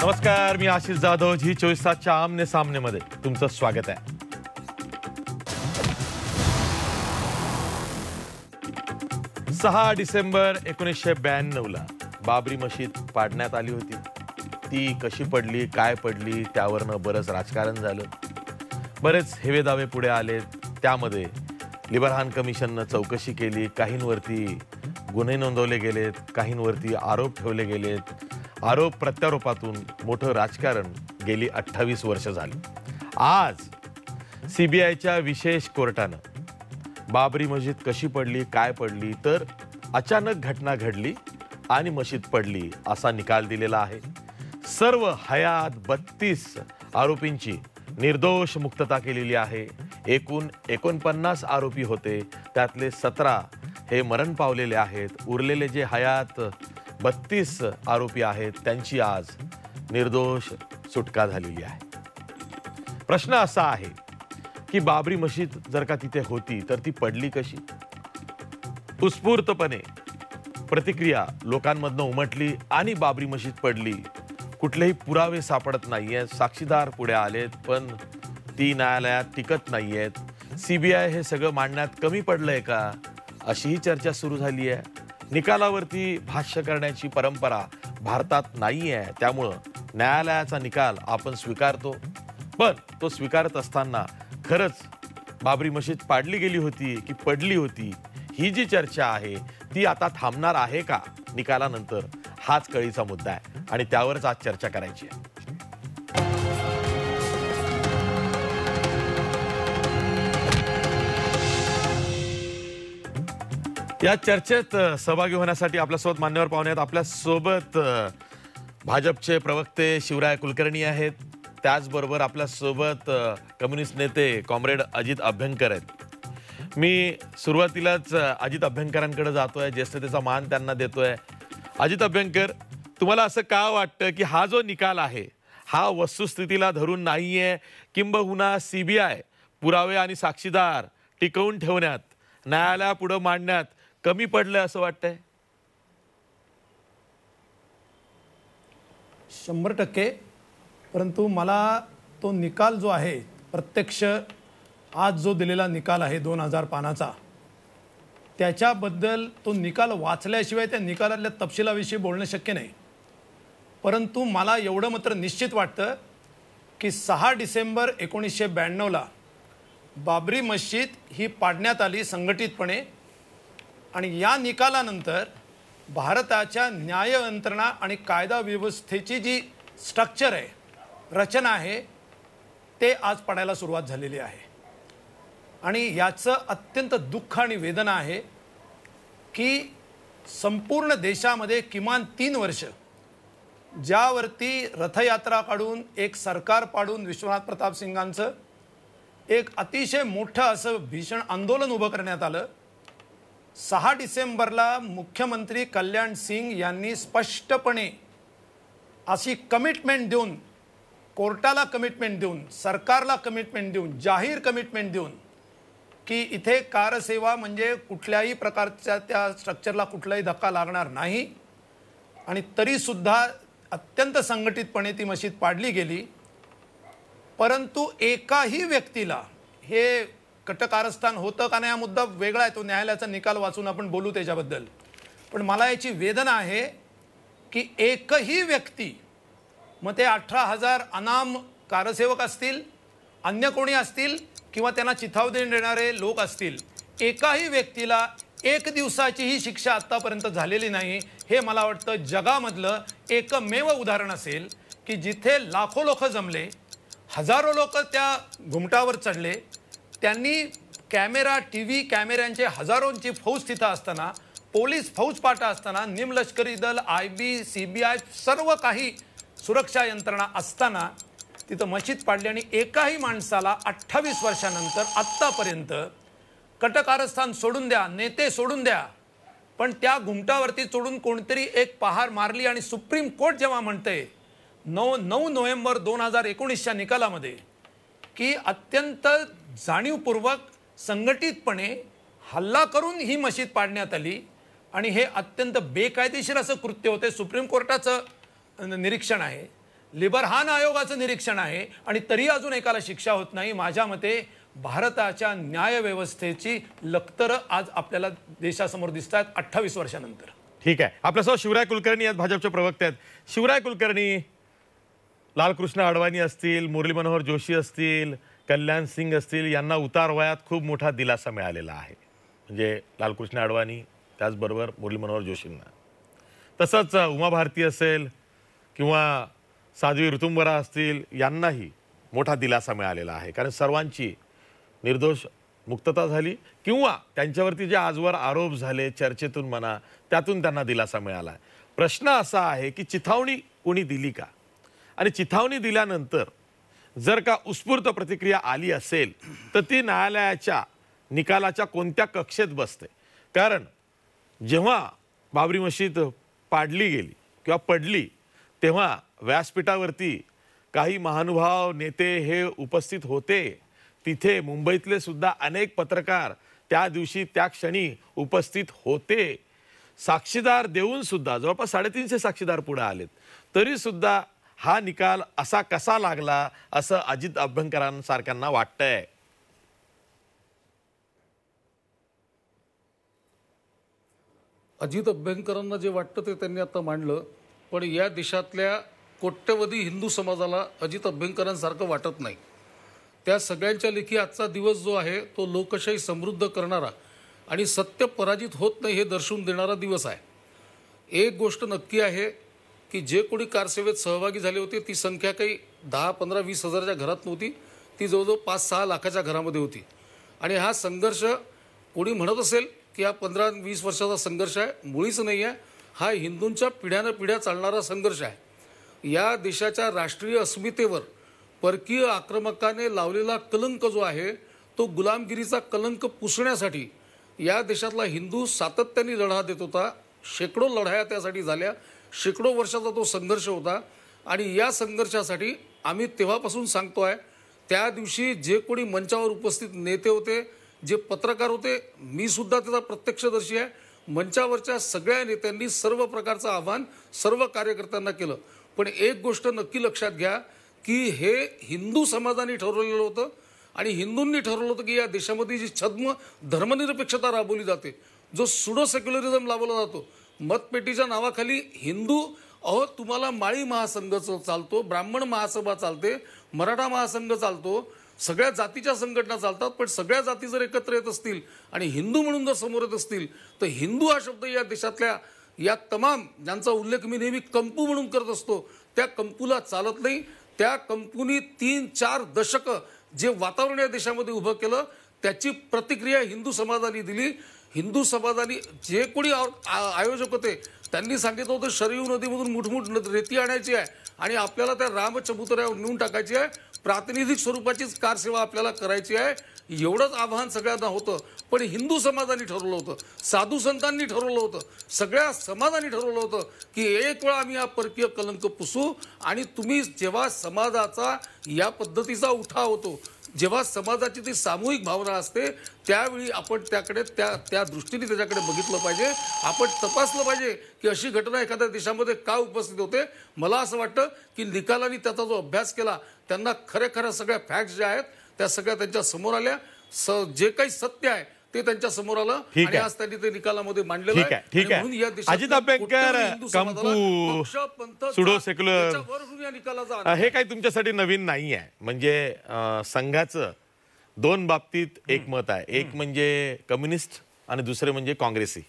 नमस्कार, मी आशिष जाधव. जी 24 तासच्या आमने सामनेमध्ये तुमचं स्वागत आहे. 6 डिसेंबर 1992ला बाबरी मशीद पाडण्यात आली होती. ती कशी पडली, काय पडली, त्यावरनं बरंच राजकारण झालं. बरेच हेवेदावे पुढे आलेत. त्यामध्ये लिबरहान कमिशननं चौकशी केली. काहींवरती गुन्हे नोंदवले गेलेत, काहींवरती आरोप ठेवले गेलेत. आरोप प्रत्यारोपातून मोठं राजकारण गेली 28 वर्ष झाली. आज CBIच्या विशेष कोर्टानं बाबरी मशीद कशी पडली, काय पडली, तर अचानक घटना घडली आणि मशीद पडली असा निकाल दिलेला आहे. सर्व हयात 32 आरोपींची निर्दोष मुक्तता केलेली आहे. एकूण 49 आरोपी होते, त्यातले 17 हे मरण पावलेले आहेत. उरलेले जे हयात 32 आरोपी आहेत त्यांची आज निर्दोष सुटका झालेली आहे. प्रश्न असा आहे की बाबरी मशीद जर का तिथे होती तर ती पडली कशी? उत्स्फूर्तपणे प्रतिक्रिया लोकांमधनं उमटली आणि बाबरी मशीद पडली. कुठलेही पुरावे सापडत नाहीयेत, साक्षीदार पुढे आलेत पण ती न्यायालयात टिकत नाहीयेत. CBI हे सगळं मांडण्यात कमी पडलंय का, अशीही चर्चा सुरू झाली आहे. निकालावरती भाष्य करण्याची परंपरा भारतात नाही आहे, त्यामुळं न्यायालयाचा निकाल आपण स्वीकारतो. पण तो स्वीकारत असताना खरंच बाबरी मशीद पाडली गेली होती की पडली होती, ही जी चर्चा आहे ती आता थांबणार आहे का निकालानंतर, हाच कळीचा मुद्दा आहे आणि त्यावरच आज चर्चा करायची आहे. या चर्चेत सहभागी होण्यासाठी आपल्यासोबत मान्यवर पाहुणे आहेत. आपल्यासोबत भाजपचे प्रवक्ते शिवराय कुलकर्णी आहेत. त्याचबरोबर आपल्यासोबत कम्युनिस्ट नेते कॉम्रेड अजित अभ्यंकर आहेत. मी सुरुवातीलाच अजित अभ्यंकरांकडे जातोय, ज्येष्ठतेचा मान त्यांना देतोय. अजित अभ्यंकर, तुम्हाला असं का वाटतं की हा जो निकाल आहे हा वस्तुस्थितीला धरून नाहीये, किंबहुना CBI पुरावे आणि साक्षीदार टिकवून ठेवण्यात, न्यायालयापुढे मांडण्यात कमी पडलं असं वाटतंय? 100%. परंतु मला तो निकाल जो आहे, प्रत्यक्ष आज जो दिलेला निकाल आहे 2000 पानाचा, त्याच्याबद्दल तो निकाल वाचल्याशिवाय त्या निकालातल्या तपशिलाविषयी बोलणं शक्य नाही. परंतु मला एवढं मात्र निश्चित वाटतं की 6 डिसेंबर 1992ला बाबरी मशीद ही पाडण्यात आली संघटितपणे. आणि या निकालानंतर भारताच्या न्याय यंत्रणा आणि कायदा व्यवस्थेची जी स्ट्रक्चर आहे, रचना आहे, ते आज पडायला सुरुवात झालेली आहे. आणि याचं अत्यंत दुःख आणि वेदना आहे की संपूर्ण देशामध्ये किमान 3 वर्ष ज्यावरती रथयात्रा काढून एक सरकार पाडून विश्वनाथ प्रताप सिंगांचं एक अतिशय मोठं असं भीषण आंदोलन उभं करण्यात आलं. 6 डिसेंबरला मुख्यमंत्री कल्याण सिंग यांनी स्पष्टपणे अशी कमिटमेंट देऊन, कोर्टाला कमिटमेंट देऊन, सरकारला कमिटमेंट देऊन, जाहीर कमिटमेंट देऊन की इथे कारसेवा म्हणजे कुठल्याही प्रकारच्या त्या स्ट्रक्चरला कुठलाही धक्का लागणार नाही. आणि तरीसुद्धा अत्यंत संघटितपणे ती मशीद पाडली गेली. परंतु एकाही व्यक्तीला हे कटकारस्थान होतं का नाही हा मुद्दा वेगळा आहे, तो न्यायालयाचा निकाल वाचून आपण बोलू त्याच्याबद्दल. पण मला याची वेदना आहे की एकही व्यक्ती, मग ते 18,000 अनाम कारसेवक असतील, अन्य कोणी असतील किंवा त्यांना चिथावणी देणारे लोक असतील, एकाही व्यक्तीला 1 दिवसाचीही शिक्षा आत्तापर्यंत झालेली नाही. हे मला वाटतं जगामधलं एकमेव उदाहरण असेल की जिथे लाखो लोक जमले, हजारो लोक त्या घुमटावर चढले, त्यांनी कॅमेरा, TV कॅमेऱ्यांचे हजारोंची फौज तिथं असताना, पोलीस फौजपाटा असताना, निमलष्करी दल, IB, CBI सर्व काही सुरक्षा यंत्रणा असताना तिथं मशीद पाडली. आणि एकाही माणसाला 28 वर्षानंतर आत्तापर्यंत कटकारस्थान सोडून द्या, नेते सोडून द्या, पण त्या घुमटावरती चढून कोणतरी एक पहार मारली. आणि सुप्रीम कोर्ट जेव्हा म्हणते 9 नोव्हेंबर 2019च्या निकालामध्ये की अत्यंत जाणीवपूर्वक संघटितपणे हल्ला करून ही मशीद पाडण्यात आली आणि हे अत्यंत बेकायदेशीर असं कृत्य होते, सुप्रीम कोर्टाचं निरीक्षण आहे. लिबरहान आयोगाचं निरीक्षण आहे आणि तरी अजून एकाला शिक्षा होत नाही. माझ्या मते भारताच्या न्यायव्यवस्थेची लखतरं आज आपल्याला देशासमोर दिसत आहेत 28 वर्षानंतर. ठीक आहे. आपल्यासोबत शिवराय कुलकर्णी आहेत, भाजपचे प्रवक्ते आहेत. शिवराय कुलकर्णी, लालकृष्ण अडवाणी असतील, मुरली मनोहर जोशी असतील, कल्याण सिंग असतील, यांना उतार वयात खूप मोठा दिलासा मिळालेला आहे. म्हणजे लालकृष्ण अडवाणी, त्याचबरोबर मुरली मनोहर जोशींना. तसंच उमा भारती असेल किंवा साध्वी ऋतुंबरा असतील, यांनाही मोठा दिलासा मिळालेला आहे. कारण सर्वांची निर्दोष मुक्तता झाली किंवा त्यांच्यावरती जे आजवर आरोप झाले चर्चेतून म्हणा, त्यातून त्यांना दिलासा मिळाला. प्रश्न असा आहे की चिथावणी कोणी दिली का, आणि चिथावणी दिल्यानंतर जर का उत्स्फूर्त प्रतिक्रिया आली असेल तर ती न्यायालयाच्या निकालाच्या कोणत्या कक्षेत बसते. कारण जेव्हा बाबरी मशीद पाडली गेली किंवा पडली तेव्हा व्यासपीठावरती काही महानुभाव नेते हे उपस्थित होते. तिथे मुंबईतले सुद्धा अनेक पत्रकार त्या दिवशी त्या क्षणी उपस्थित होते. साक्षीदार देऊन सुद्धा जवळपास 350 साक्षीदार पुढे आलेत. तरी सुद्धा हा निकाल असा कसा लागला असं अजित अभ्यंकरांसारख्यांना वाटतंय. अजित अभ्यंकरांना जे वाटतं ते त्यांनी आता मांडलं. पण या देशातल्या कोट्यवधी हिंदू समाजाला अजित अभ्यंकरांसारखं वाटत नाही. त्या सगळ्यांच्या लेखी आजचा दिवस जो आहे तो लोकशाही समृद्ध करणारा आणि सत्य पराजित होत नाही हे दर्शवून देणारा दिवस आहे. एक गोष्ट नक्की आहे की जे कोणी कारसेवेत सहभागी झाले होते ती संख्या काही 10, 15, 20 हजाराच्या घरात नव्हती. ती जवळजवळ 5-6 लाखाच्या घरामध्ये होती. आणि हा संघर्ष कोणी म्हणत असेल की हा 15-20 वर्षाचा संघर्ष आहे, मुळीच नाही आहे. हा हिंदूंच्या पिढ्यानं पिढ्या चालणारा संघर्ष आहे. या देशाच्या राष्ट्रीय अस्मितेवर परकीय आक्रमकाने लावलेला कलंक जो आहे तो गुलामगिरीचा कलंक पुसण्यासाठी या देशातला हिंदू सातत्याने लढा देत होता. शेकडो लढाया त्यासाठी झाल्या. शेकडो वर्षाचा तो संघर्ष होता. आणि या संघर्षासाठी आम्ही तेव्हापासून सांगतोय, त्या दिवशी जे कोणी मंचावर उपस्थित नेते होते, जे पत्रकार होते, मी सुद्धा त्याचा प्रत्यक्षदर्शी आहे, मंचावरच्या सगळ्या नेत्यांनी सर्व प्रकारचं आव्हान सर्व कार्यकर्त्यांना केलं. पण एक गोष्ट नक्की लक्षात घ्या की हे हिंदू समाजाने ठरवलेलं होतं आणि हिंदूंनी ठरवलं होतं की या देशामध्ये जी छद्म धर्मनिरपेक्षता राबवली जाते, जो सुडो सेक्युलरिझम लावला जातो, मतपेटीच्या नावाखाली हिंदू तुम्हाला माळी महासंघ चालतो, ब्राह्मण महासभा चालते, मराठा महासंघ चालतो, सगळ्या जातीच्या संघटना चालतात. पण सगळ्या जाती जर एकत्र येत असतील आणि हिंदू म्हणून जर समोर येत असतील तर हिंदू हा शब्द या देशातल्या या तमाम ज्यांचा उल्लेख मी नेहमी कंपू म्हणून करत असतो त्या कंपूला चालत नाही. त्या कंपूनी 3-4 दशकं जे वातावरण या देशामध्ये उभं केलं त्याची प्रतिक्रिया हिंदू समाजाने दिली. हिंदू समाजाने जे कोणी आयोजक होते त्यांनी सांगितलं होतं शरयू नदीमधून मुठमुठ रेती आणायची आहे आणि आपल्याला त्या रामचबुतऱ्यावर नेऊन टाकायची आहे, प्रातिनिधिक स्वरूपाचीच कारसेवा आपल्याला करायची आहे. एवढंच आव्हान सगळ्यांना होतं. पण हिंदू समाजाने ठरवलं होतं, साधू संतांनी ठरवलं होतं, सगळ्या समाजाने ठरवलं होतं की एक वेळा आम्ही हा परकीय कलंक पुसू. आणि तुम्ही जेव्हा समाजाचा या पद्धतीचा उठाव होतो, जेव्हा समाजाची ती सामूहिक भावना असते त्यावेळी आपण त्याकडे त्या दृष्टीने त्याच्याकडे बघितलं पाहिजे. आपण तपासलं पाहिजे की अशी घटना एखाद्या देशामध्ये का उपस्थित होते. मला असं वाटतं की निकालाने त्याचा जो अभ्यास केला त्यांना खऱ्या सगळ्या फॅक्ट्स ज्या आहेत त्या सगळ्या त्यांच्या समोर आल्या. जे काही सत्य आहे ते त्यांच्या समोर आलं आणि आज त्यांनी ते निकालामध्ये मांडलेलं आहे. ठीक आहे. अजित अभ्यंकर, कंपू, सुडो सेक्युलर हे काही तुमच्यासाठी नवीन नाही आहे. म्हणजे संघाचं 2 बाबतीत एक मत आहे. एक म्हणजे कम्युनिस्ट आणि दुसरे म्हणजे काँग्रेसी.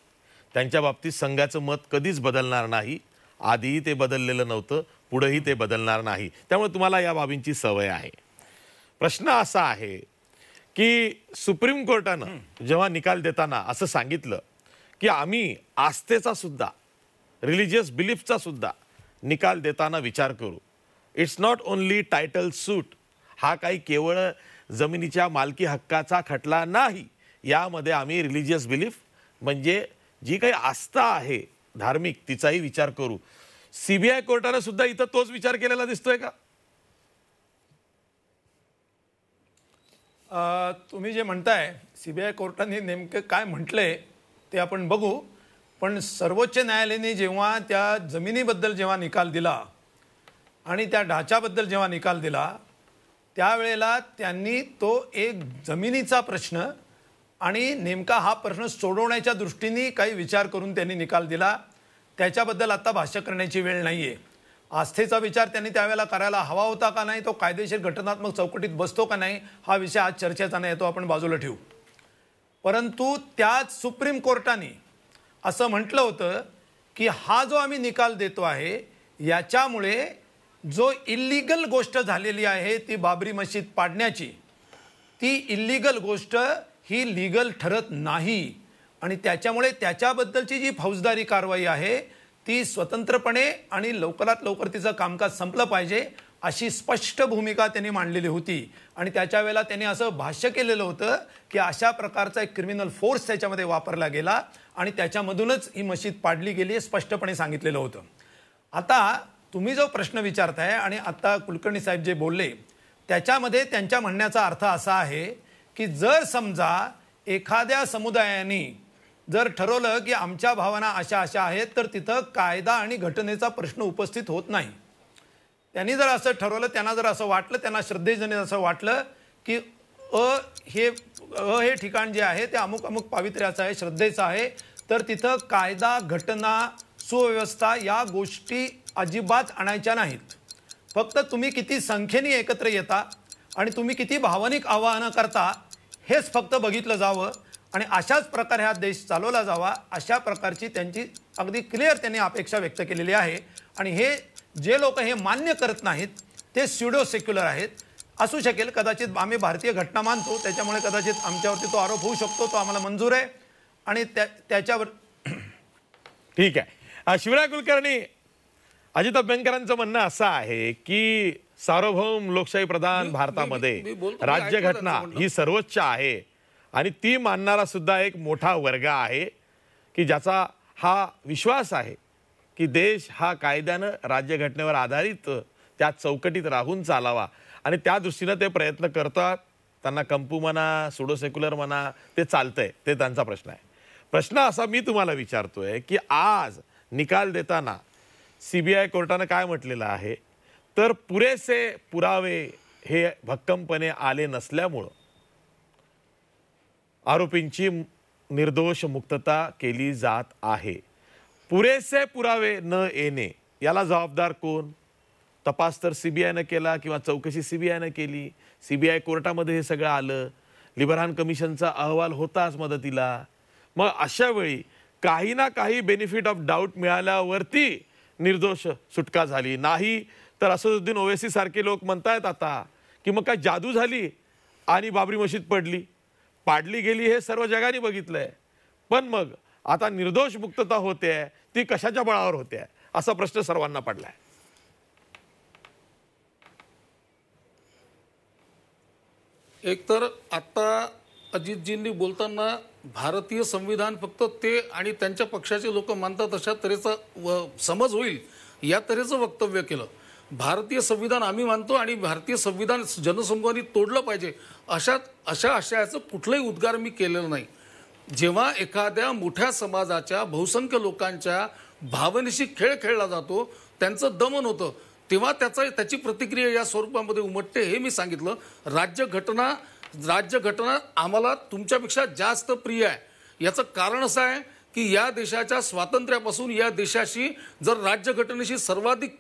त्यांच्या बाबतीत संघाचं मत कधीच बदलणार नाही. आधीही ते बदललेलं नव्हतं, पुढेही ते बदलणार नाही. त्यामुळे तुम्हाला या बाबींची सवय आहे. प्रश्न असा आहे की सुप्रीम कोर्टानं जेव्हा निकाल देताना असं सांगितलं की आम्ही आस्थेचा सुद्धा, रिलिजियस बिलीफचा सुद्धा निकाल देताना विचार करू. इट्स नॉट ओनली टायटल सूट. हा काही केवळ जमिनीच्या मालकी हक्काचा खटला नाही. यामध्ये आम्ही रिलिजियस बिलीफ म्हणजे जी काही आस्था आहे धार्मिक तिचाही विचार करू. सीबीआय कोर्टानं सुद्धा इथं तोच विचार केलेला दिसतोय का? तुम्ही जे म्हणताय सीबीआय कोर्टाने नेमकं काय म्हटलंय ते आपण बघू. पण सर्वोच्च न्यायालयाने जेव्हा त्या जमिनीबद्दल जेव्हा निकाल दिला आणि त्या ढाच्याबद्दल जेव्हा निकाल दिला त्यावेळेला त्यांनी तो एक जमिनीचा प्रश्न आणि नेमका हा प्रश्न सोडवण्याच्या दृष्टीने काही विचार करून त्यांनी निकाल दिला. त्याच्याबद्दल आता भाष्य करण्याची वेळ नाही आहे. आस्थेचा विचार त्यांनी त्यावेळेला करायला हवा होता का नाही, तो कायदेशीर घटनात्मक चौकटीत बसतो का नाही, हा विषय आज चर्चेचा नाही, तो आपण बाजूला ठेवू. परंतु त्याच सुप्रीम कोर्टाने असं म्हटलं होतं की हा जो आम्ही निकाल देतो आहे याच्यामुळे जो इल्लीगल गोष्ट झालेली आहे ती बाबरी मशीद पाडण्याची, ती इल्लीगल गोष्ट ही लीगल ठरत नाही आणि त्याच्यामुळे त्याच्याबद्दलची जी फौजदारी कारवाई आहे ती स्वतंत्रपणे आणि लवकरात लवकर तिचं कामकाज संपलं पाहिजे अशी स्पष्ट भूमिका त्यांनी मांडलेली होती. आणि त्याच्या वेळेला त्यांनी असं भाष्य केलेलं होतं की अशा प्रकारचा एक क्रिमिनल फोर्स त्याच्यामध्ये वापरला गेला आणि त्याच्यामधूनच ही मशीद पाडली गेली हे स्पष्टपणे सांगितलेलं होतं. आता तुम्ही जो प्रश्न विचारताय आणि आता कुलकर्णी साहेब जे बोलले त्याच्यामध्ये त्यांच्या म्हणण्याचा अर्थ असा आहे की जर समजा एखाद्या समुदायाने जर ठरवलं की आमच्या भावना अशा अशा आहेत तर तिथं कायदा आणि घटनेचा प्रश्न उपस्थित होत नाही. त्यांनी जर असं ठरवलं, त्यांना जर असं वाटलं, त्यांना श्रद्धेजने असं वाटलं की हे ठिकाण जे आहे ते अमुक अमुक पावित्र्याचं आहे, श्रद्धेचं आहे, तर तिथं कायदा, घटना, सुव्यवस्था या गोष्टी अजिबात आणायच्या नाहीत. फक्त तुम्ही किती संख्येने एकत्र येता आणि तुम्ही किती भावनिक आवाहनं करता हेच फक्त बघितलं जावं आणि अशाच प्रकारे हा देश चालवला जावा अशा प्रकारची त्यांची अगदी क्लिअर त्यांनी अपेक्षा व्यक्त केलेली आहे. आणि हे जे लोक हे मान्य करत नाहीत ते स्युडो सेक्युलर आहेत. असू शकेल, कदाचित आम्ही भारतीय घटना मानतो त्याच्यामुळे कदाचित आमच्यावरती तो आरोप होऊ शकतो, तो आम्हाला मंजूर आहे आणि त्याच्यावर ठीक आहे. शिवराय कुलकर्णी, अजित अभ्यंकरांचं म्हणणं असं आहे की सार्वभौम लोकशाही प्रधान भारतामध्ये राज्यघटना ही सर्वोच्च आहे आणि ती मानणारा सुद्धा एक मोठा वर्ग आहे की ज्याचा हा विश्वास आहे की देश हा कायद्यानं राज्यघटनेवर आधारित त्या चौकटीत राहून चालावा आणि त्या दृष्टीनं ते प्रयत्न करतात. त्यांना कंपू म्हणा, सुडो सेक्युलर म्हणा, ते चालतंय, ते त्यांचा प्रश्न आहे. प्रश्न असा मी तुम्हाला विचारतोय की आज निकाल देताना CBI कोर्टानं काय म्हटलेलं आहे तर पुरेसे पुरावे हे भक्कमपणे आले नसल्यामुळं आरोपींची निर्दोष मुक्तता केली जात आहे. पुरेसे पुरावे न येणे याला जबाबदार कोण? तपास तर CBIनं केला किंवा चौकशी CBIनं केली, CBI कोर्टामध्ये हे सगळं आलं, लिबरान कमिशनचा अहवाल होताच मदतीला. मग अशा वेळी काही ना काही बेनिफिट ऑफ डाऊट मिळाल्यावरती निर्दोष सुटका झाली. नाही तर असदुद्दीन ओवैसी सारखे लोक म्हणतायत आता की मग काय जादू झाली आणि बाबरी मशीद पाडली गेली, हे सर्व जगाने बघितलंय. पण मग आता निर्दोष मुक्तता होते ती कशाच्या बळावर होते असा प्रश्न सर्वांना पडलाय. एकतर आता अजितजींनी बोलताना भारतीय संविधान फक्त ते आणि त्यांच्या पक्षाचे लोक मानतात अशा तऱ्हेचा समज होईल या तऱ्हेचं वक्तव्य केलं. भारतीय संविधान आम्ही मानतो आणि भारतीय संविधान जनसमूहाने तोडलं पाहिजे अशा आशयाचं कुठलंही उद्गार मी केलेलं नाही. जेव्हा एखाद्या मोठ्या समाजाच्या बहुसंख्य लोकांच्या भावनेशी खेळ खेळला जातो, त्यांचं दमन होतं, तेव्हा त्याची प्रतिक्रिया या स्वरूपामध्ये उमटते हे मी सांगितलं. राज्यघटना आम्हाला तुमच्यापेक्षा जास्त प्रिय आहे. याचं कारण असं आहे की या देशाच्या स्वातंत्र्यापासून या देशाशी जर राज्यघटनेशी सर्वाधिक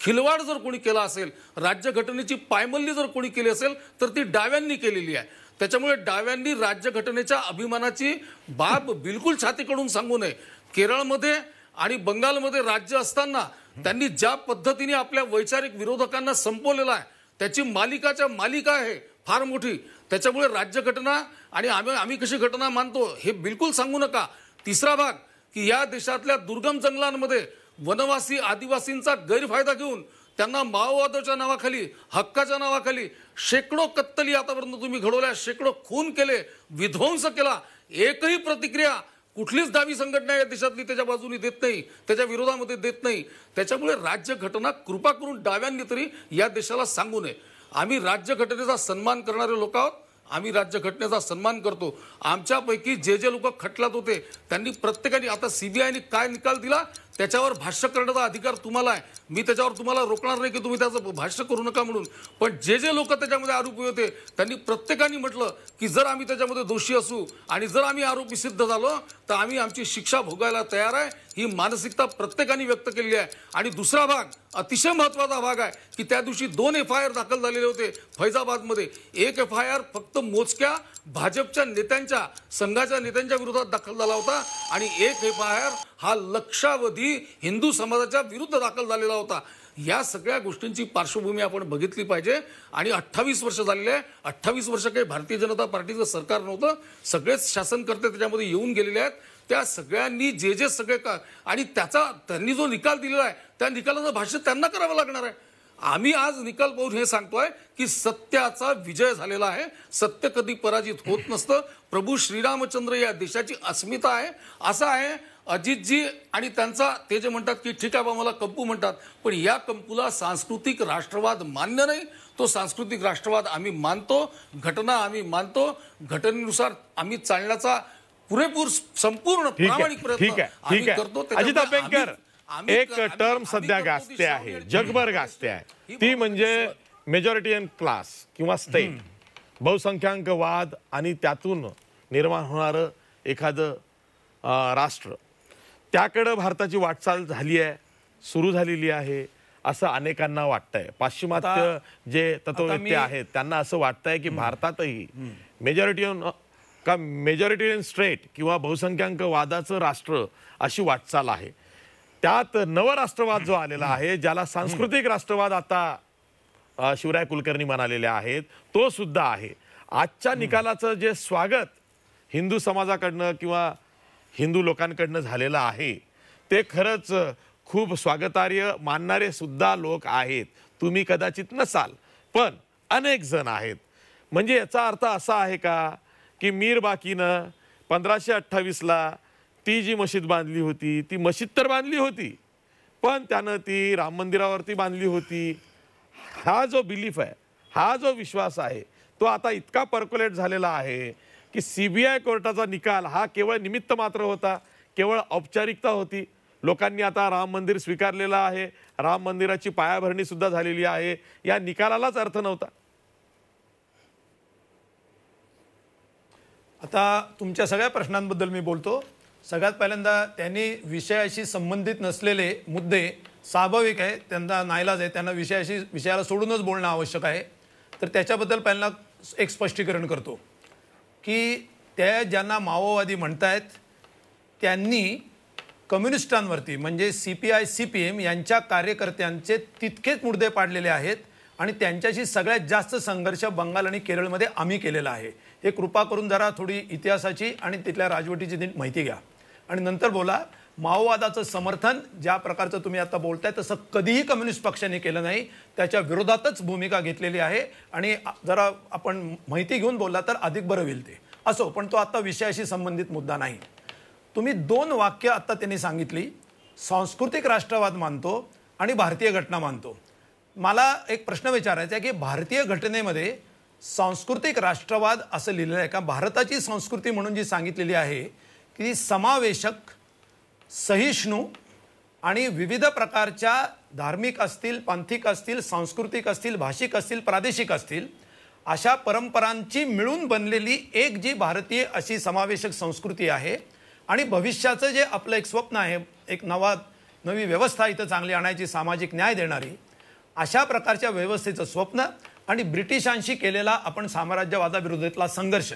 खिलवाड जर कोणी केला असेल, राज्यघटनेची पायमल्ली जर कोणी केली असेल तर ती डाव्यांनी केलेली आहे. त्याच्यामुळे डाव्यांनी राज्यघटनेच्या अभिमानाची बाब बिलकुल छातीकडून सांगू नये. केरळमध्ये आणि बंगालमध्ये राज्य असताना त्यांनी ज्या पद्धतीने आपल्या वैचारिक विरोधकांना संपवलेला आहे त्याची मालिका आहे फार मोठी. त्याच्यामुळे राज्यघटना आणि आम्ही कशी घटना मानतो हे बिलकुल सांगू नका. तिसरा भाग की या देशातल्या दुर्गम जंगलांमध्ये वनवासी आदिवासींचा गैरफायदा घेऊन त्यांना माओवादाच्या नावाखाली, हक्काच्या नावाखाली शेकडो कत्तली आतापर्यंत तुम्ही घडवल्या, शेकडो खून केले, विध्वंस केला. एकही प्रतिक्रिया कुठलीच डावी संघटना या देशातली त्याच्या बाजूने देत नाही, त्याच्या विरोधामध्ये देत नाही. त्याच्यामुळे राज्यघटना कृपा करून डाव्यांनी तरी या देशाला सांगू नये. आम्ही राज्यघटनेचा सन्मान करणारे लोक आहोत, आम्ही राज्यघटनेचा सन्मान करतो. आमच्यापैकी जे लोक खटल्यात होते त्यांनी प्रत्येकाने, आता CBIने काय निकाल दिला त्याच्यावर भाष्य करण्याचा अधिकार तुम्हाला आहे. मी त्याच्यावर तुम्हाला रोखणार नाही की तुम्ही त्याचं भाष्य करू नका म्हणून. पण जे जे लोक त्याच्यामध्ये आरोपी होते त्यांनी प्रत्येकाने म्हटलं की जर आम्ही त्याच्यामध्ये दोषी असू आणि जर आम्ही आरोपी सिद्ध झालो तर आम्ही आमची शिक्षा भोगायला तयार आहे. ही मानसिकता प्रत्येकाने व्यक्त केलेली आहे. आणि दुसरा भाग अतिशय महत्त्वाचा भाग आहे की त्या दिवशी 2 FIR दाखल झालेले होते फैजाबादमध्ये. एक FIR फक्त मोजक्या भाजपच्या नेत्यांच्या संघाच्या नेत्यांच्या विरोधात दाखल झाला होता आणि एक FIR हा लक्षावधी हिंदू समाजाच्या विरुद्ध दाखल झालेला होता. या सगळ्या गोष्टींची पार्श्वभूमी आपण बघितली पाहिजे. आणि 28 वर्ष झालेले आहे. 28 वर्ष काही भारतीय जनता पार्टीचं सरकार नव्हतं. सगळेच शासनकर्ते त्याच्यामध्ये येऊन गेलेले आहेत. त्या सगळ्यांनी जे सगळे आणि त्यांनी जो निकाल दिलेला आहे त्या निकालाचं भाष्य त्यांना करावं लागणार आहे. आम्ही आज निकाल पाहून हे सांगतोय की सत्याचा विजय झालेला आहे. सत्य कधी पराजित होत नसतं. प्रभू श्रीरामचंद्र या देशाची अस्मिता आहे. असं आहे अजितजी आणि त्यांचा ते जे म्हणतात की ठीक आहे बा मला कंपू म्हणतात, पण या कंपूला सांस्कृतिक राष्ट्रवाद मान्य नाही. तो सांस्कृतिक राष्ट्रवाद आम्ही मानतो. घटना आम्ही मानतो. घटनेनुसार आम्ही चालण्याचा पुरेपूर संपूर्ण प्रामाणिक प्रयत्न आम्ही करतो. अजित अभ्यंकर, एक टर्म सध्या गाजते आहे, जगभर गाजते आहे, ती म्हणजे मेजॉरिटीयन क्लास किंवा स्टेट, बहुसंख्याकवाद आणि त्यातून निर्माण होणारं एखादं राष्ट्र. त्याकडे भारताची वाटचाल झाली आहे, सुरू झालेली आहे असं अनेकांना वाटतंय. पाश्चिमात्य जे तत्ववेत्ते आहेत त्यांना असं वाटतंय की भारतातही मेजॉरिटीयन स्टेट किंवा बहुसंख्याकवादाचं राष्ट्र अशी वाटचाल आहे. त्यात नवराष्ट्रवाद जो आलेला आहे, ज्याला सांस्कृतिक राष्ट्रवाद आता शिवराय कुलकर्णी म्हणालेले आहेत, तो सुद्धा आहे. आजच्या निकालाचं जे स्वागत हिंदू समाजाकडनं किंवा हिंदू लोकांकडनं झालेलं आहे ते खरंच खूप स्वागतार्ह मानणारे सुद्धा लोक आहेत. तुम्ही कदाचित नसाल पण अनेक जण आहेत. म्हणजे याचा अर्थ असा आहे का की मीर बाकीनं 1528ला ती जी मशीद बांधली होती ती मशीद तर बांधली होती पण त्यानं ती राम मंदिरावरती बांधली होती. हा जो बिलीफ आहे, हा जो विश्वास आहे तो आता इतका पर्क्युलेट झालेला आहे की CBI कोर्टाचा निकाल हा केवळ निमित्त मात्र होता, केवळ औपचारिकता होती. लोकांनी आता राम मंदिर स्वीकारलेलं आहे, राम मंदिराची पायाभरणी सुद्धा झालेली आहे. या निकालालाच अर्थ नव्हता. आता तुमच्या सगळ्या प्रश्नांबद्दल मी बोलतो. सगळ्यात पहिल्यांदा त्यांनी विषयाशी संबंधित नसलेले मुद्दे, स्वाभाविक आहे त्यांना नाईलाज आहे, त्यांना विषयाला सोडूनच बोलणं आवश्यक आहे. तर त्याच्याबद्दल पहिल्यांदा एक स्पष्टीकरण करतो की त्या ज्यांना माओवादी म्हणतायत त्यांनी कम्युनिस्टांवरती म्हणजे CPI CPM यांच्या कार्यकर्त्यांचे तितकेच मुद्दे पाडलेले आहेत आणि त्यांच्याशी सगळ्यात जास्त संघर्ष बंगाल आणि केरळमध्ये आम्ही केलेला आहे. हे कृपा करून जरा थोडी इतिहासाची आणि तिथल्या राजवटीची माहिती घ्या आणि नंतर बोला. माओवादाचं समर्थन ज्या प्रकारचं तुम्ही आता बोलताय तसं कधीही कम्युनिस्ट पक्षाने केलं नाही. त्याच्या विरोधातच भूमिका घेतलेली आहे आणि जरा आपण माहिती घेऊन बोलला तर अधिक बरं होईल. ते असो, पण तो आता विषयाशी संबंधित मुद्दा नाही. तुम्ही 2 वाक्य आता त्यांनी सांगितली, सांस्कृतिक राष्ट्रवाद मानतो आणि भारतीय घटना मानतो. मला एक प्रश्न विचारायचा आहे की भारतीय घटनेमध्ये सांस्कृतिक राष्ट्रवाद असं लिहिलेलं आहे का? भारताची संस्कृती म्हणून जी सांगितलेली आहे की समावेशक, सहिष्णू आणि विविध प्रकारच्या धार्मिक असतील, पांथिक असतील, सांस्कृतिक असतील, भाषिक असतील, प्रादेशिक असतील अशा परंपरांची मिळून बनलेली एक जी भारतीय अशी समावेशक संस्कृती आहे. आणि भविष्याचं जे आपलं एक स्वप्न आहे, एक नवी व्यवस्था इथं चांगली आणायची, सामाजिक न्याय देणारी, अशा प्रकारच्या व्यवस्थेचं स्वप्न आणि ब्रिटिशांशी केलेला आपण साम्राज्यवादाविरोधातला संघर्ष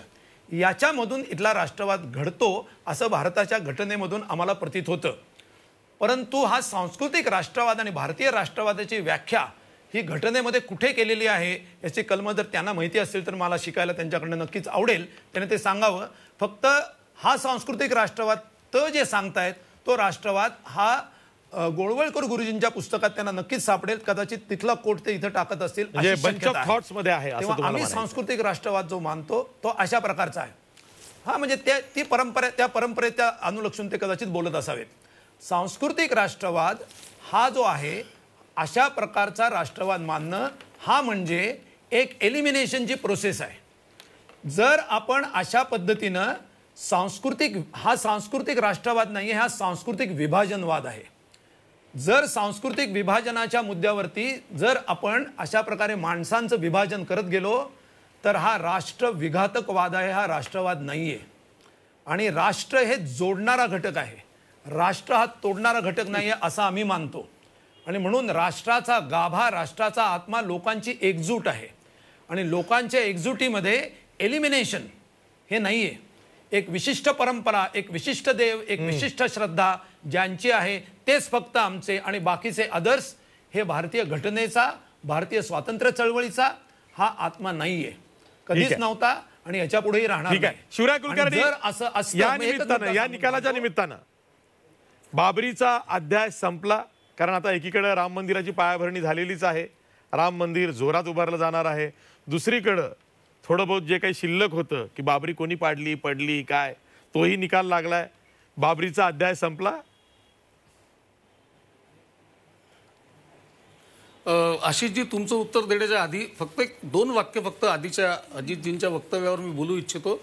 याच्यामधून इथला राष्ट्रवाद घडतो असं भारताच्या घटनेमधून आम्हाला प्रतीत होतं. परंतु हा सांस्कृतिक राष्ट्रवाद आणि भारतीय राष्ट्रवादाची व्याख्या ही घटनेमध्ये कुठे केलेली आहे याची कलमं जर त्यांना माहिती असतील तर मला शिकायला त्यांच्याकडनं नक्कीच आवडेल. त्याने ते सांगावं. फक्त हा सांस्कृतिक राष्ट्रवाद जे सांगतायत तो राष्ट्रवाद हा गोळवळकर गुरुजींच्या पुस्तकात त्यांना नक्कीच सापडेल. कदाचित तिथला कोट ते इथं टाकत असतील. बंच ऑफ थॉट्स मध्ये आहे. आम्ही सांस्कृतिक राष्ट्रवाद जो मानतो तो अशा प्रकारचा आहे. हा म्हणजे त्या परंपरेच्या अनुलक्षून ते कदाचित बोलत असावेत. सांस्कृतिक राष्ट्रवाद हा जो आहे अशा प्रकारचा राष्ट्रवाद मानणं हा म्हणजे एक एलिमिनेशनची प्रोसेस आहे. जर आपण अशा पद्धतीनं सांस्कृतिक राष्ट्रवाद नाही, हा सांस्कृतिक विभाजनवाद आहे. जर सांस्कृतिक विभाजनाच्या मुद्द्यावरती जर आपण अशा प्रकारे माणसांचं विभाजन करत गेलो तर हा राष्ट्र विघातकवाद आहे, हा राष्ट्रवाद नाहीये. आणि राष्ट्र हे जोडणारा घटक आहे, राष्ट्र हा तोडणारा घटक नाहीये असं आम्ही मानतो. आणि म्हणून राष्ट्राचा गाभा, राष्ट्राचा आत्मा लोकांची एकजूट आहे. आणि लोकांच्या एकजुटीमध्ये एलिमिनेशन हे नाहीये. एक विशिष्ट परंपरा, एक विशिष्ट देव, एक विशिष्ट श्रद्धा ज्यांची आहे तेच फक्त आमचे आणि बाकीचे अदर्स हे भारतीय घटनेचा, भारतीय स्वातंत्र्य चळवळीचा हा आत्मा नाहीये, कधीच नव्हता आणि याच्या पुढेही राहणार नाही. शिवराय कुलकर्णी, जर असं असतं, या निमित्तानं, या निकालाच्या निमित्तानं बाबरीचा अध्याय संपला. कारण आता एकीकडे राम मंदिराची पायाभरणी झालेलीच आहे, राम मंदिर जोरात उभारलं जाणार आहे. दुसरीकडं थोडं बहुत जे काही शिल्लक होतं की बाबरी कोणी पाडली, पडली, काय, तोही निकाल लागलाय. बाबरीचा अध्याय संपला. आशिषजी, तुमचं उत्तर देण्याच्या आधी फक्त एक 2 वाक्य फक्त आधीच्या अजितजींच्या वक्तव्यावर मी बोलू इच्छितो.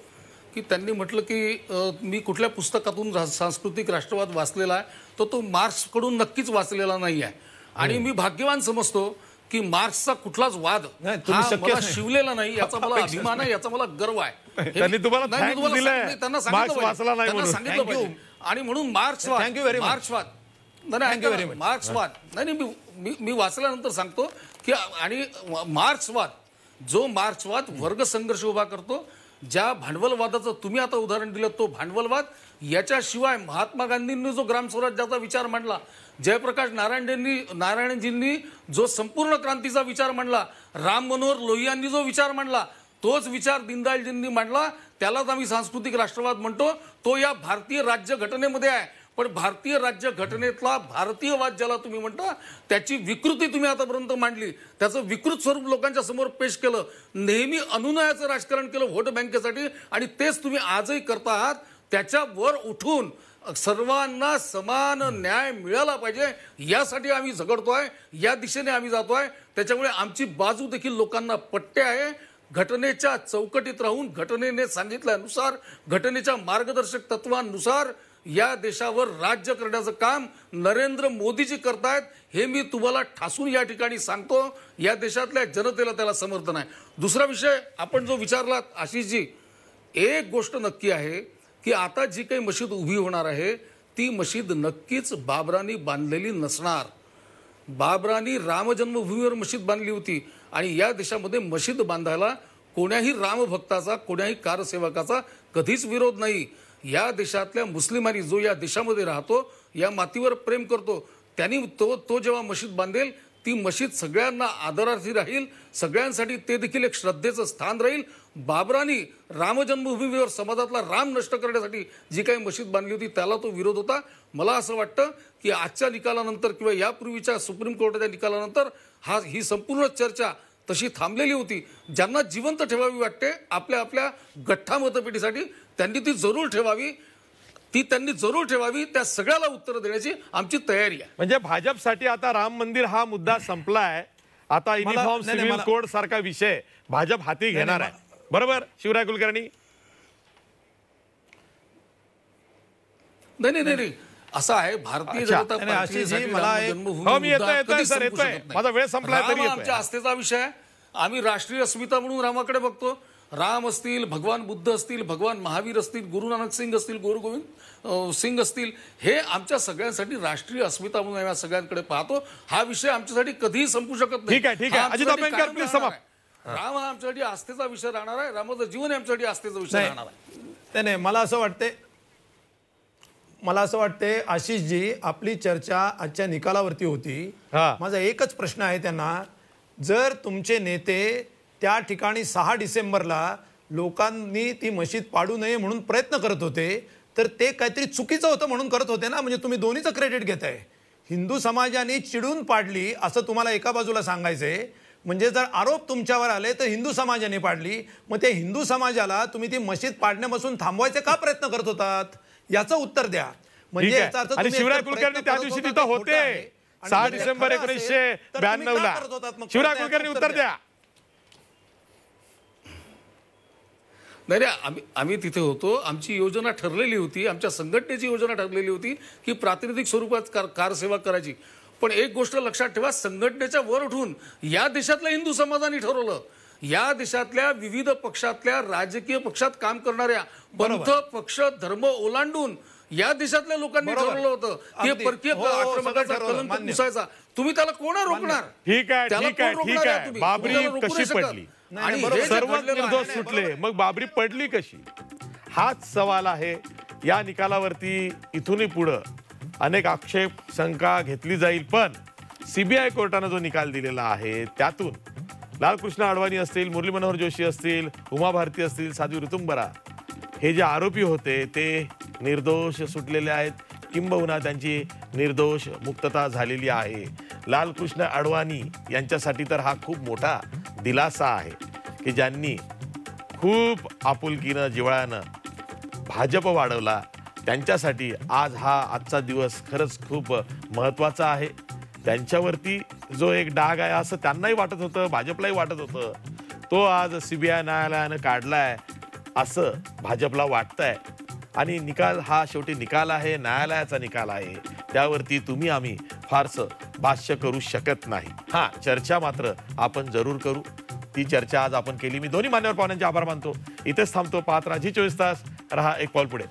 की त्यांनी म्हटलं की मी कुठल्या पुस्तकातून सांस्कृतिक राष्ट्रवाद वाचलेला आहे, तो मार्क्सकडून नक्कीच वाचलेला नाही आहे. आणि मी भाग्यवान समजतो की मार्क्सचा कुठलाच वाद हा मला शिवलेला नाही, याचा मला अभिमान आहे, याचा मला गर्व आहे. त्यांनी तुम्हाला त्यांना सांगितलं पाहिजे. आणि म्हणून मार्क्सवाद नाही, मी वाचल्यानंतर सांगतो की आणि मार्क्सवाद, जो मार्क्सवाद वर्ग संघर्ष उभा करतो, ज्या भांडवलवादाचं तुम्ही आता उदाहरण दिलं तो भांडवलवाद, याच्याशिवाय महात्मा गांधींनी जो ग्रामस्वराज्याचा विचार मांडला, जयप्रकाश नारायणजींनी जो संपूर्ण क्रांतीचा विचार मांडला, राम मनोहर लोहियांनी जो विचार मांडला, तोच विचार दीनदयालजींनी मांडला. त्यालाच आम्ही सांस्कृतिक राष्ट्रवाद म्हणतो. तो या भारतीय राज्य घटनेमध्ये आहे. पण भारतीय राज्य घटनेतला भारतीयवाद ज्याला तुम्ही म्हणता, त्याची विकृती तुम्ही आतापर्यंत मांडली, त्याचं विकृत स्वरूप लोकांच्या समोर पेश केलं, नेहमी अनुनयाचं राजकारण केलं व्होट बँकेसाठी, आणि तेच तुम्ही आजही करता आहात. त्याच्यावर उठून सर्वांना समान न्याय मिळाला पाहिजे यासाठी आम्ही झगडतोय, या दिशेने आम्ही जातोय. त्याच्यामुळे आमची बाजू देखील लोकांना पटते आहे. घटनेच्या चौकटीत राहून, घटनेने सांगितल्यानुसार, घटनेच्या मार्गदर्शक तत्वांनुसार या देशावर राज्य करण्याचं काम नरेंद्र मोदीजी करतायत, हे मी तुम्हाला ठासून या ठिकाणी सांगतो. या देशातल्या जनतेला त्याला समर्थन आहे. दुसरा विषय आपण जो विचारलात आशिषजी, एक गोष्ट नक्की आहे की आता जी काही मशीद उभी होणार आहे ती मशीद नक्कीच बाबरांनी बांधलेली नसणार. बाबरांनी रामजन्मभूमीवर मशीद बांधली होती आणि या देशामध्ये मशीद बांधायला कोण्याही रामभक्ताचा, कोण्याही कारसेवकाचा कधीच विरोध नाही. या देशातल्या मुस्लिमांनी, जो या देशामध्ये राहतो, या मातीवर प्रेम करतो, त्यांनी तो जेव्हा मशीद बांधेल, ती मशीद सगळ्यांना आदरार्थी राहील, सगळ्यांसाठी ते देखील एक श्रद्धेचं स्थान राहील. बाबरांनी रामजन्मभूमीवर समाजातला राम नष्ट करण्यासाठी जी काही मशीद बांधली होती त्याला तो विरोध होता. मला असं वाटतं की आजच्या निकालानंतर किंवा यापूर्वीच्या सुप्रीम कोर्टाच्या निकालानंतर ही संपूर्ण चर्चा तशी थांबलेली होती. ज्यांना जिवंत ठेवावी वाटते आपल्या आपल्या गठ्ठा मतपेटीसाठी, त्यांनी ती जरूर ठेवावी. त्या सगळ्याला उत्तर देण्याची आमची तयारी आहे. म्हणजे भाजपसाठी आता राम मंदिर हा मुद्दा संपलाय. आता युनिफॉर्म सिव्हिल कोड सारखा विषय भाजप हाती घेणार आहे. बरोबर शिवराय कुलकर्णी? नाही, असं आहे. भारतीय जनता माझा वेळ संपला तरी आमच्या आस्थेचा विषय आहे. आम्ही राष्ट्रीय अस्मिता म्हणून रामाकडे बघतो. राम असतील, भगवान बुद्ध असतील, भगवान महावीर असतील, गुरु नानक सिंग असतील, गुरु गोविंद सिंग असतील, हे आमच्या सगळ्यांसाठी राष्ट्रीय अस्मिता म्हणून आम्ही सगळ्यांकडे पाहतो. हा विषय आमच्यासाठी कधीही संपू शकत नाही. ठीक आहे. अजित अभ्यंकर प्लीज समाप्त. राम हा आमच्यासाठी आस्थेचा विषय राहणार आहे. रामाचं जीवन आमच्यासाठी आस्थेचा विषय राहणार आहे. नाही, मला असं वाटते आशिषजी, आपली चर्चा आजच्या निकालावरती होती. माझा एकच प्रश्न आहे त्यांना, जर तुमचे नेते त्या ठिकाणी 6 डिसेंबरला लोकांनी ती मशीद पाडू नये म्हणून प्रयत्न करत होते, तर ते काहीतरी चुकीचं होतं म्हणून करत होते ना? म्हणजे तुम्ही दोन्हीचं क्रेडिट घेताय. हिंदू समाजाने चिडून पाडली असं तुम्हाला एका बाजूला सांगायचंय. म्हणजे जर आरोप तुमच्यावर आले तर हिंदू समाजाने पाडली, मग त्या हिंदू समाजाला तुम्ही ती मशीद पाडण्यापासून थांबवायचे का प्रयत्न करत होतात याचं उत्तर द्या. म्हणजे याचा अर्थ शिवराय कुलकर्णी त्या दिवशी तिथं होते 6 डिसेंबर 1992 ला. शिवराय कुलकर्णी उत्तर द्या. नाही, आम्ही तिथे होतो. आमची योजना ठरलेली होती, आमच्या संघटनेची योजना ठरलेली होती की प्रातिनिधिक स्वरूपात कारसेवा करायची. पण एक गोष्ट लक्षात ठेवा, संघटनेच्या वर उठून या देशातल्या हिंदू समाजाने ठरवलं, या देशातल्या विविध पक्षातल्या राजकीय पक्षात काम करणाऱ्या पंथ पक्ष धर्म ओलांडून या देशातल्या लोकांनी बरोबर. ठरवलं होतं की अगदी. परकीय हो, हो, आक्रमकाचा सगळं ठरवलं. कलंक मान्य. पुसायचा. तुम्ही त्याला कोण रोखणार? ठीक आहे त्याला ठीक आहे कोण ठीक रोखणार आहे तुम्ही? बाबरी तुम्ही त्याला रोखू कशी नाही शकत. पडली आणि बरोबर. हे जे सर्वच घडलेलं आहे, निर्दोष सुटले, मग बाबरी पडली कशी? हाच सवाल आहे. या निकालावरती इथूनही पुढं अनेक आक्षेप शंका घेतली जाईल, पण सीबीआय कोर्टानं जो निकाल दिलेला आहे त्यातून लालकृष्ण अडवाणी असतील, मुरली मनोहर जोशी असतील, उमा भारती असतील, साध्वी ऋतुंबरा हे जे आरोपी होते ते निर्दोष सुटलेले आहेत, किंबहुना त्यांची निर्दोष मुक्तता झालेली आहे. लालकृष्ण अडवाणी यांच्यासाठी तर हा खूप मोठा दिलासा आहे की ज्यांनी खूप आपुलकीनं जिव्हाळ्यानं भाजप वाढवला. त्यांच्यासाठी आज हा आजचा दिवस खरंच खूप महत्त्वाचा आहे. त्यांच्यावरती जो एक डाग आहे असं त्यांनाही वाटत होतं, भाजपलाही वाटत होतं, तो आज सीबीआय न्यायालयानं काढलाय असं भाजपला वाटतंय. आणि निकाल हा शेवटी निकाल आहे, न्यायालयाचा निकाल आहे, त्यावरती तुम्ही आम्ही फारसं भाष्य करू शकत नाही. हां, चर्चा मात्र आपण जरूर करू. ती चर्चा आज आपण केली. मी दोन्ही मान्यवर पाहुण्यांचे आभार मानतो. इथेच थांबतो. पाहत राहा झी 24 तास. रहा एक पाऊल पुढे.